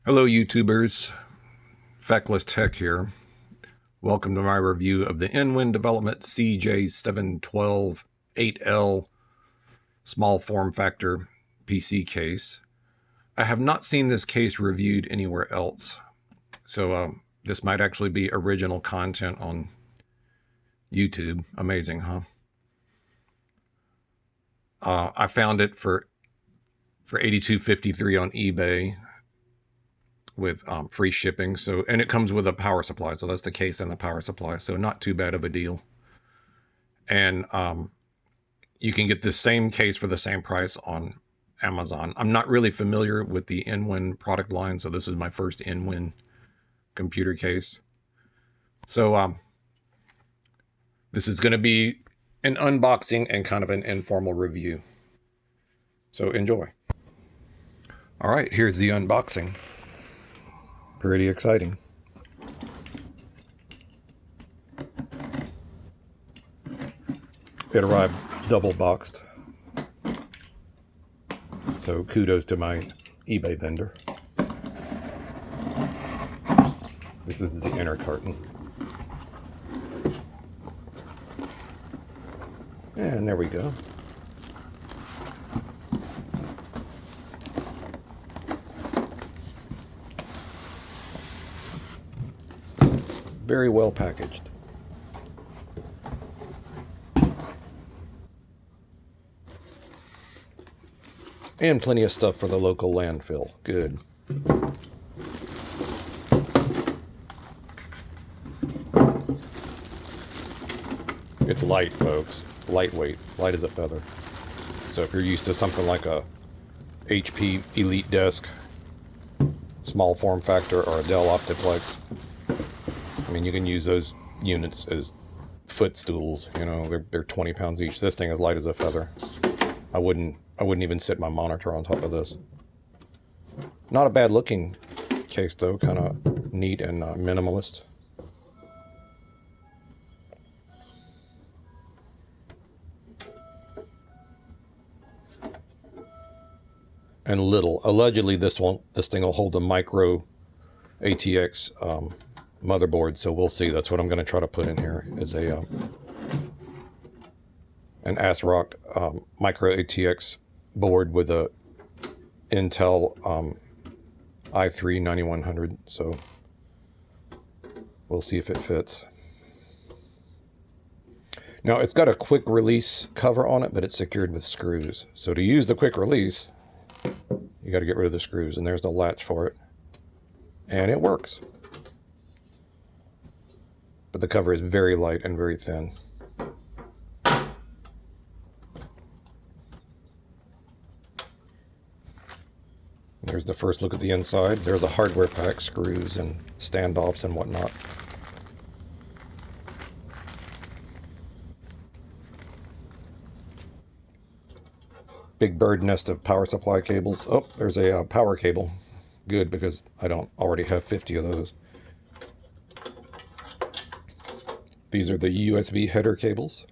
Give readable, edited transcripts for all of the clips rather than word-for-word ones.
Hello YouTubers, Feckless Tech here. Welcome to my review of the Inwin Development CJ712.8L small form factor PC case. I have not seen this case reviewed anywhere else, so this might actually be original content on YouTube. Amazing, huh? I found it for $82.53 on eBay with free shipping. So, and it comes with a power supply. So that's the case and the power supply. So not too bad of a deal. And you can get the same case for the same price on Amazon. I'm not really familiar with the Inwin product line, so this is my first Inwin computer case. So this is going to be an unboxing and kind of an informal review. So enjoy. All right, here's the unboxing. Pretty exciting. It arrived double boxed. So kudos to my eBay vendor. This is the inner carton. And there we go. Very well packaged. And plenty of stuff for the local landfill. Good. It's light, folks. Lightweight. Light as a feather. So if you're used to something like a HP Elite Desk, small form factor, or a Dell Optiplex, I mean, you can use those units as footstools. You know, they're 20 pounds each. This thing is light as a feather. I wouldn't even sit my monitor on top of this. Not a bad looking case though, kind of neat and minimalist. And little. Allegedly, this thing will hold a micro ATX motherboard, so we'll see. That's what I'm going to try to put in here, is a an ASRock micro ATX board with a Intel i3 9100. So we'll see if it fits. Now it's got a quick release cover on it, but it's secured with screws. So to use the quick release, you got to get rid of the screws, and there's the latch for it, and it works. But the cover is very light and very thin. There's the first look at the inside. There's a hardware pack, screws and standoffs and whatnot. Big bird nest of power supply cables. Oh, there's a power cable. Good, because I don't already have 50 of those. These are the USB header cables.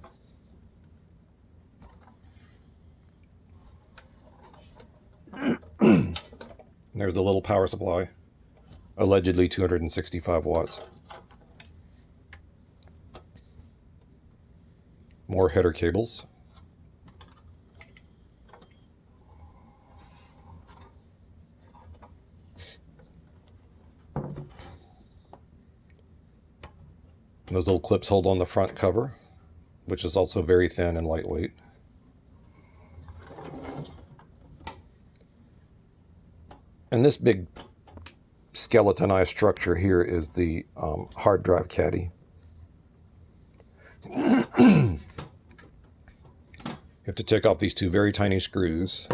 There's the little power supply, allegedly 265 watts. More header cables. Those little clips hold on the front cover, which is also very thin and lightweight. And this big skeletonized structure here is the hard drive caddy. You have to take off these two very tiny screws,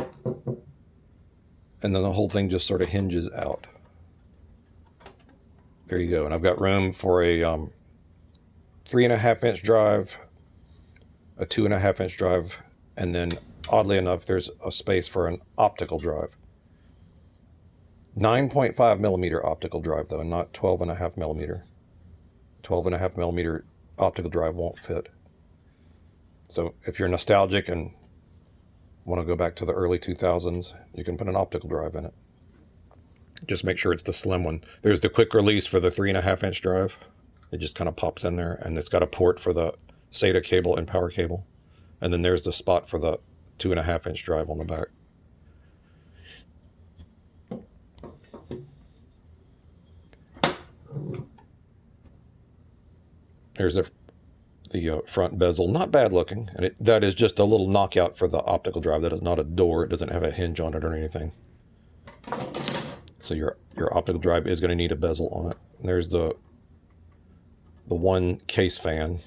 and then the whole thing just sort of hinges out. There you go. And I've got room for a 3.5-inch drive, a 2.5-inch drive, and then oddly enough, there's a space for an optical drive. 9.5 millimeter optical drive though, not 12.5 millimeter. 12.5 millimeter optical drive won't fit. So if you're nostalgic and want to go back to the early 2000s, you can put an optical drive in it. Just make sure it's the slim one. There's the quick release for the 3.5-inch drive. It just kind of pops in there, and it's got a port for the SATA cable and power cable. And then there's the spot for the 2.5-inch drive on the back. There's the front bezel, not bad looking, and that is just a little knockout for the optical drive. That is not a door. It doesn't have a hinge on it or anything. So your optical drive is going to need a bezel on it. And there's the one case fan.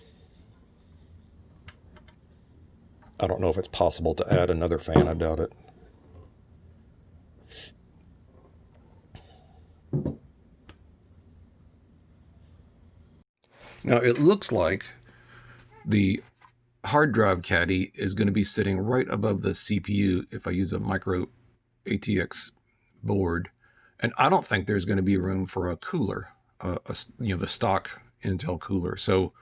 I don't know if it's possible to add another fan. I doubt it. Now it looks like the hard drive caddy is going to be sitting right above the CPU if I use a micro ATX board. And I don't think there's going to be room for a cooler, the stock Intel cooler. So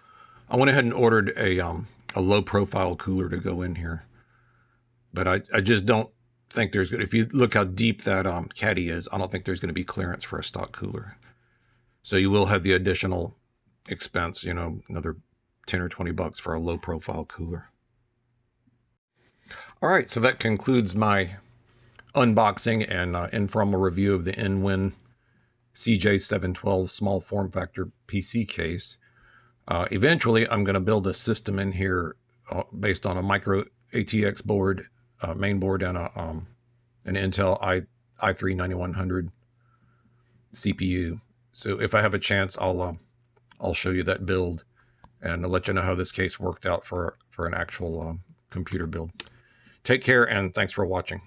I went ahead and ordered a low profile cooler to go in here. But I just don't think there's going to, if you look how deep that caddy is, I don't think there's going to be clearance for a stock cooler. So you will have the additional expense, another 10 or 20 bucks for a low profile cooler. All right, so that concludes my unboxing and informal review of the Inwin CJ712 small form factor PC case. Eventually, I'm going to build a system in here based on a micro ATX board, main board, and an Intel i3-9100 CPU. So if I have a chance, I'll show you that build and I'll let you know how this case worked out for an actual computer build. Take care, and thanks for watching.